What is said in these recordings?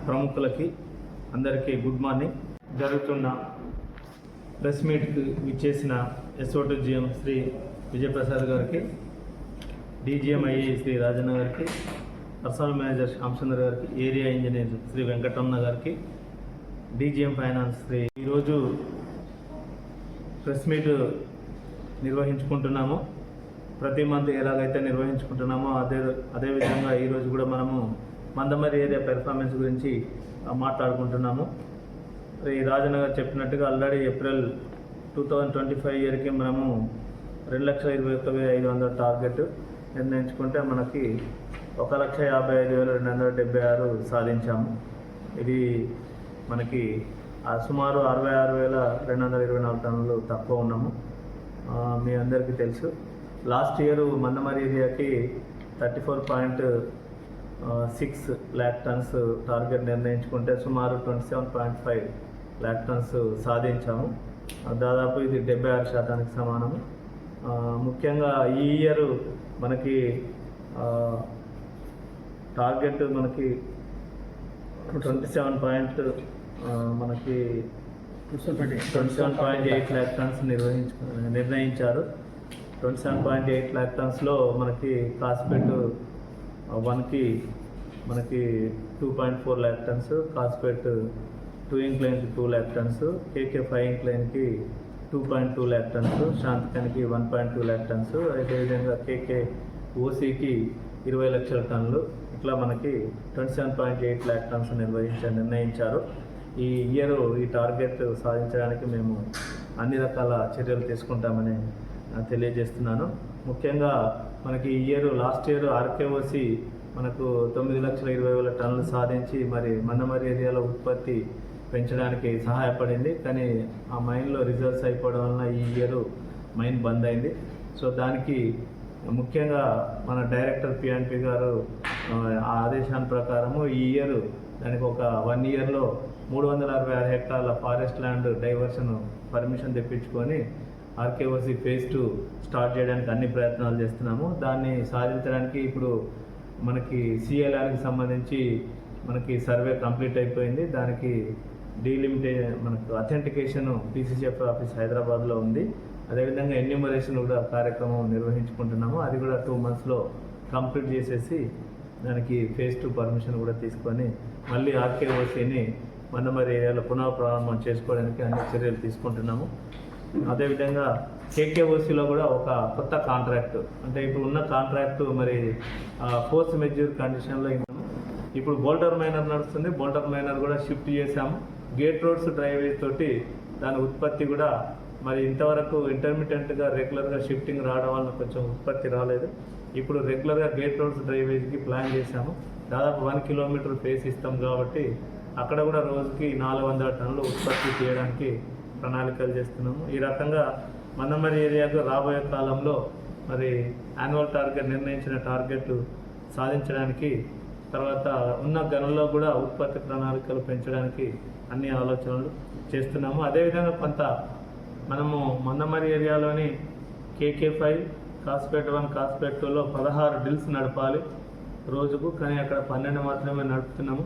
ప్రముఖులకి అందరికీ good morning. జరుగుతున్న press మీట్కి విచ్చేసిన SO2GM శ్రీ విజయప్రసాద్ గారికి, DGMI శ్రీ రాజన్న గారికి, పర్సనల్ మేనేజర్ శ్యామచంద్ర గారికి, ఏరియా ఇంజనీర్ శ్రీ వెంకటరమణ గారికి, DGM ఫైనాన్స్ శ్రీ ఈరోజు ప్రెస్ మీట్ నిర్వహించుకుంటున్నాము. ప్రతి మంత్ ఎలాగైతే నిర్వహించుకుంటున్నామో అదేవిధంగా ఈరోజు కూడా మనము మందమరి ఏరియా పెర్ఫార్మెన్స్ గురించి మాట్లాడుకుంటున్నాము. ఈ రాజనగర్ చెప్పినట్టుగా ఆల్రెడీ ఏప్రిల్ 2025 ఇయర్కి మనము 2,21,500 టార్గెట్ నిర్ణయించుకుంటే మనకి 1,55,276 సాధించాము. ఇది మనకి సుమారు 66,224 టన్నులు తక్కువ ఉన్నాము. మీ అందరికీ తెలుసు. లాస్ట్ ఇయర్ మందమరి ఏరియాకి 34.6 lakh టన్స్ టార్గెట్ నిర్ణయించుకుంటే సుమారు 27.5 lakh టన్స్ సాధించాము. దాదాపు ఇది 76% సమానము. ముఖ్యంగా ఈ ఇయర్ మనకి టార్గెట్ మనకి 27.8 lakh టన్స్ నిర్ణయించారు. 27.8 lakh టన్స్లో మనకి కాస్పేట్ 1కి మనకి 2.4 lakh టన్స్, కాస్పేట్ 2 ఇంక్లైన్కి 2 lakh టన్స్, KK 5 ఇంక్లైన్కి 2.2 lakh టన్స్, శాంతికనికి 1.2 lakh టన్స్, అదేవిధంగా KK OCకి 20 లక్షల టన్నులు. ఇట్లా మనకి 27.8 lakh టన్స్ నిర్ణయించారు. ఈ ఇయర్ ఈ టార్గెట్ సాధించడానికి మేము అన్ని రకాల చర్యలు తీసుకుంటామని తెలియజేస్తున్నాను. ముఖ్యంగా మనకి ఈ ఇయర్ లాస్ట్ ఇయర్ RKOC మనకు 9,20,000 టన్నులు సాధించి మరి మందమరి ఏరియాలో ఉత్పత్తి పెంచడానికి సహాయపడింది. కానీ ఆ మైన్లో రిజర్వ్స్ అయిపోవడం వలన ఈ ఇయర్ మైన్ బంద్ అయింది. సో దానికి ముఖ్యంగా మన డైరెక్టర్ PNP గారు ఆ ఆదేశాల ప్రకారము ఈ ఇయర్ దానికి ఒక 1 ఇయర్లో 366 హెక్టార్ల ఫారెస్ట్ ల్యాండ్ డైవర్షన్ పర్మిషన్ తెప్పించుకొని RKOC phase 2 స్టార్ట్ చేయడానికి అన్ని ప్రయత్నాలు చేస్తున్నాము. దాన్ని సాధించడానికి ఇప్పుడు మనకి CLRకి సంబంధించి మనకి సర్వే కంప్లీట్ అయిపోయింది. దానికి మనకు అథెంటికేషన్ PCCF ఆఫీస్ హైదరాబాద్లో ఉంది. అదేవిధంగా ఎన్యూమరేషన్ కూడా కార్యక్రమం నిర్వహించుకుంటున్నాము. అది కూడా 2 monthsలో కంప్లీట్ చేసేసి దానికి phase 2 పర్మిషన్ కూడా తీసుకొని మళ్ళీ RKOCని మందమరి ఏరియాలో పునః ప్రారంభం చేసుకోవడానికి అన్ని చర్యలు తీసుకుంటున్నాము. అదేవిధంగా KKOCలో కూడా ఒక కొత్త కాంట్రాక్ట్, అంటే ఇప్పుడు ఉన్న కాంట్రాక్టు మరి ఫోర్స్ మెజ్యూర్ కండిషన్లో ఇప్పుడు బోల్డర్ మైనర్ నడుస్తుంది. బోల్డర్ మైనర్ కూడా షిఫ్ట్ చేశాము. గేట్ రోడ్స్ డ్రైవేజ్ తోటి దాని ఉత్పత్తి కూడా మరి ఇంతవరకు ఇంటర్మీడియట్గా రెగ్యులర్గా షిఫ్టింగ్ రావడం వల్ల కొంచెం ఉత్పత్తి రాలేదు. ఇప్పుడు రెగ్యులర్గా గేట్ రోడ్స్ డ్రైవేజ్కి ప్లాన్ చేశాము. దాదాపు 1 kilometer ఫేస్ ఇస్తాం కాబట్టి అక్కడ కూడా రోజుకి 400 టన్నులు ఉత్పత్తి చేయడానికి ప్రణాళికలు చేస్తున్నాము. ఈ రకంగా మందమరి ఏరియాకు రాబోయే కాలంలో మరి యాన్యువల్ టార్గెట్ నిర్ణయించిన టార్గెట్ సాధించడానికి, తర్వాత ఉన్న గనుల్లో కూడా ఉత్పత్తి ప్రణాళికలు పెంచడానికి అన్ని ఆలోచనలు చేస్తున్నాము. అదేవిధంగా కొంత మనము మందమరి ఏరియాలోని KK 5, కాస్పేట్ 1, కాస్పేట్ 2లో 16 డ్రిల్స్ నడపాలి రోజుకు. కానీ అక్కడ 12 మాత్రమే నడుపుతున్నాము.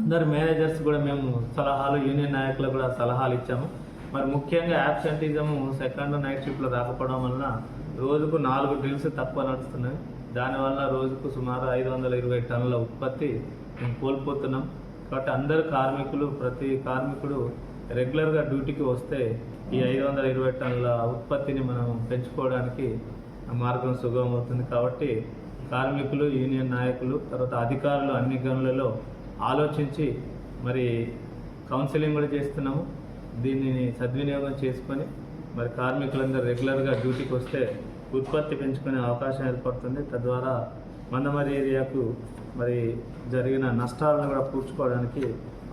అందరు మేనేజర్స్ కూడా మేము సలహాలు, యూనియన్ నాయకులకు కూడా సలహాలు ఇచ్చాము. మరి ముఖ్యంగా యాబ్సెంటిజము సెకండ్ నైట్ షిఫ్ట్లో రాకపోవడం వలన రోజుకు 4 డ్రిల్స్ తక్కువ నడుస్తున్నాయి. దానివల్ల రోజుకు సుమారు 520 టన్నుల ఉత్పత్తి మేము కోల్పోతున్నాం. కాబట్టి అందరు కార్మికులు, ప్రతి కార్మికుడు రెగ్యులర్గా డ్యూటీకి వస్తే ఈ 520 టన్నుల ఉత్పత్తిని మనం పెంచుకోవడానికి మార్గం సుగమవుతుంది. కాబట్టి కార్మికులు, యూనియన్ నాయకులు, తర్వాత అధికారులు అన్ని గనులలో ఆలోచించి మరి కౌన్సిలింగ్ కూడా చేస్తున్నాము. దీనిని సద్వినియోగం చేసుకొని మరి కార్మికులందరూ రెగ్యులర్గా డ్యూటీకి వస్తే ఉత్పత్తి పెంచుకునే అవకాశం ఏర్పడుతుంది. తద్వారా మందమరి ఏరియాకు మరి జరిగిన నష్టాలను కూడా పూడ్చుకోవడానికి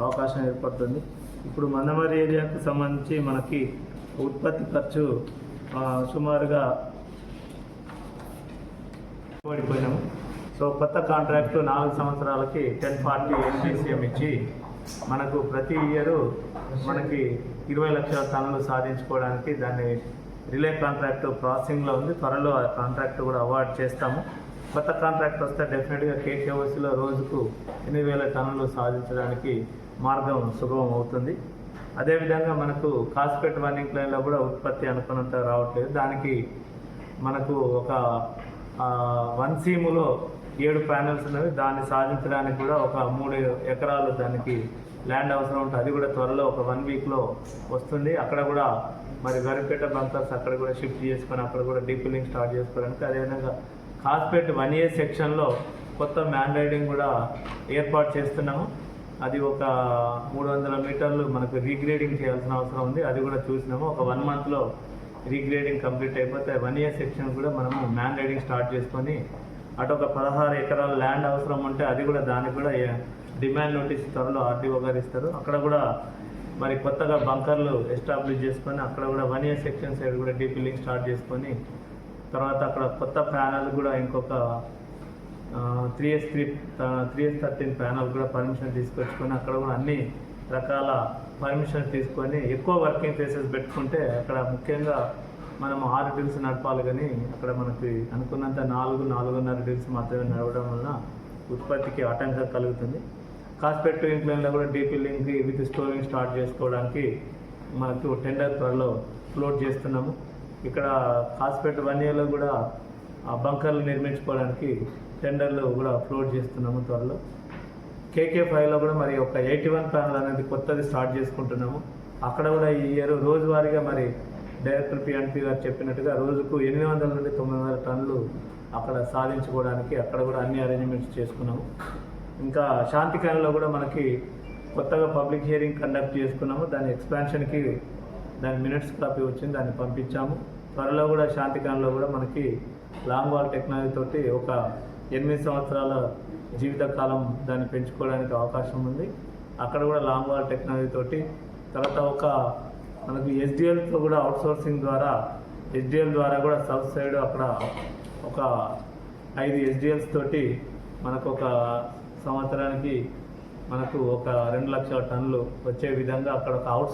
అవకాశం ఏర్పడుతుంది. ఇప్పుడు మందమరి ఏరియాకు సంబంధించి మనకి ఉత్పత్తి ఖర్చు సుమారుగా పడిపోయినాము. సో కొత్త కాంట్రాక్టు 4 సంవత్సరాలకి 1040 LPCM ఇచ్చి మనకు ప్రతి ఇయర్ మనకి 20 లక్షల టన్నులు సాధించుకోవడానికి దాన్ని రిలే కాంట్రాక్టు ప్రాసెసింగ్లో ఉంది. త్వరలో ఆ కాంట్రాక్టు కూడా అవార్డు చేస్తాము. కొత్త కాంట్రాక్ట్ వస్తే డెఫినెట్గా కేకేఓసిలో రోజుకు 8,000 టన్నులు సాధించడానికి మార్గం సుగమం అవుతుంది. అదేవిధంగా మనకు కాస్పేట్ వన్నింగ్ లైన్లో కూడా ఉత్పత్తి అనుకున్నంత రావట్లేదు. దానికి మనకు ఒక 1 సీములో 7 ప్యానెల్స్ ఉన్నవి. దాన్ని సాధించడానికి కూడా ఒక 3 ఎకరాలు దానికి ల్యాండ్ అవసరం ఉంటుంది. అది కూడా త్వరలో ఒక 1 వీక్లో వస్తుంది. అక్కడ కూడా మరి గరిపేట బంకర్స్ అక్కడ కూడా షిఫ్ట్ చేసుకొని అక్కడ కూడా డీపిల్లింగ్ స్టార్ట్ చేసుకోవడానికి, అదేవిధంగా కాస్పేట్ 1A సెక్షన్లో కొత్త మ్యాన్ రైడింగ్ కూడా ఏర్పాటు చేస్తున్నాము. అది ఒక 300 మీటర్లు మనకు రీగ్రేడింగ్ చేయాల్సిన అవసరం ఉంది. అది కూడా చూసినాము. ఒక 1 మంత్లో రీగ్రేడింగ్ కంప్లీట్ అయిపోతే 1A సెక్షన్ కూడా మనము మ్యాన్ రైడింగ్ స్టార్ట్ చేసుకొని అటు ఒక 16 ఎకరాల ల్యాండ్ అవసరం ఉంటే అది కూడా దానికి కూడా డిమాండ్ నోటీస్ త్వరలో ఆర్డీఓ గారు ఇస్తారు. అక్కడ కూడా మరి కొత్తగా బంకర్లు ఎస్టాబ్లిష్ చేసుకొని అక్కడ కూడా 1A సెక్షన్ సైడ్ కూడా డీపిల్లింగ్ స్టార్ట్ చేసుకొని తర్వాత అక్కడ కొత్త ప్యానల్ కూడా ఇంకొక 3S13 ప్యానల్ కూడా పర్మిషన్ తీసుకొచ్చుకొని అక్కడ కూడా అన్ని రకాల పర్మిషన్ తీసుకొని ఎక్కువ వర్కింగ్ ప్లేసెస్ పెట్టుకుంటే అక్కడ ముఖ్యంగా మనం 6 డ్రిల్స్ నడపాలి, కానీ అక్కడ మనకి అనుకున్నంత 4-4.5 డ్రిల్స్ మాత్రమే నడవడం వలన ఉత్పత్తికి ఆటంకం కలుగుతుంది. కాస్పేట్ ఇంక్లైన్లో కూడా డీపిల్లింగ్ విత్ స్టోరింగ్ స్టార్ట్ చేసుకోవడానికి మనకు టెండర్ త్వరలో ఫ్లోట్ చేస్తున్నాము. ఇక్కడ కాస్పేట్ 1Aలో కూడా బంకర్లు నిర్మించుకోవడానికి టెండర్లు కూడా ఫ్లోట్ చేస్తున్నాము త్వరలో. KK5లో కూడా మరి ఒక 81 ప్యానల్ అనేది కొత్తది స్టార్ట్ చేసుకుంటున్నాము. అక్కడ కూడా ఈ ఇయర్ రోజువారీగా మరి డైరెక్టర్ PNP గారు చెప్పినట్టుగా రోజుకు 800 నుండి 900 టన్నులు అక్కడ సాధించుకోవడానికి అక్కడ కూడా అన్ని అరేంజ్మెంట్స్ చేసుకున్నాము. ఇంకా శాంతికాలంలో కూడా మనకి కొత్తగా పబ్లిక్ హియరింగ్ కండక్ట్ చేసుకున్నాము. దాని ఎక్స్పాన్షన్కి దాని మినిట్స్ కాపీ వచ్చింది, దాన్ని పంపించాము. త్వరలో కూడా శాంతికాలంలో కూడా మనకి లాంగ్ వాల్ టెక్నాలజీ తోటి ఒక 8 సంవత్సరాల జీవితకాలం దాన్ని పెంచుకోవడానికి అవకాశం ఉంది. అక్కడ కూడా లాంగ్ వాల్ టెక్నాలజీ తోటి తర్వాత ఒక మనకు SDLతో కూడా అవుట్సోర్సింగ్ ద్వారా SDL ద్వారా కూడా సౌత్ సైడ్ అక్కడ ఒక 5 SDLs తోటి మనకు ఒక సంవత్సరానికి మనకు ఒక 2 లక్షల టన్నులు వచ్చే విధంగా అక్కడ ఒక అవుట్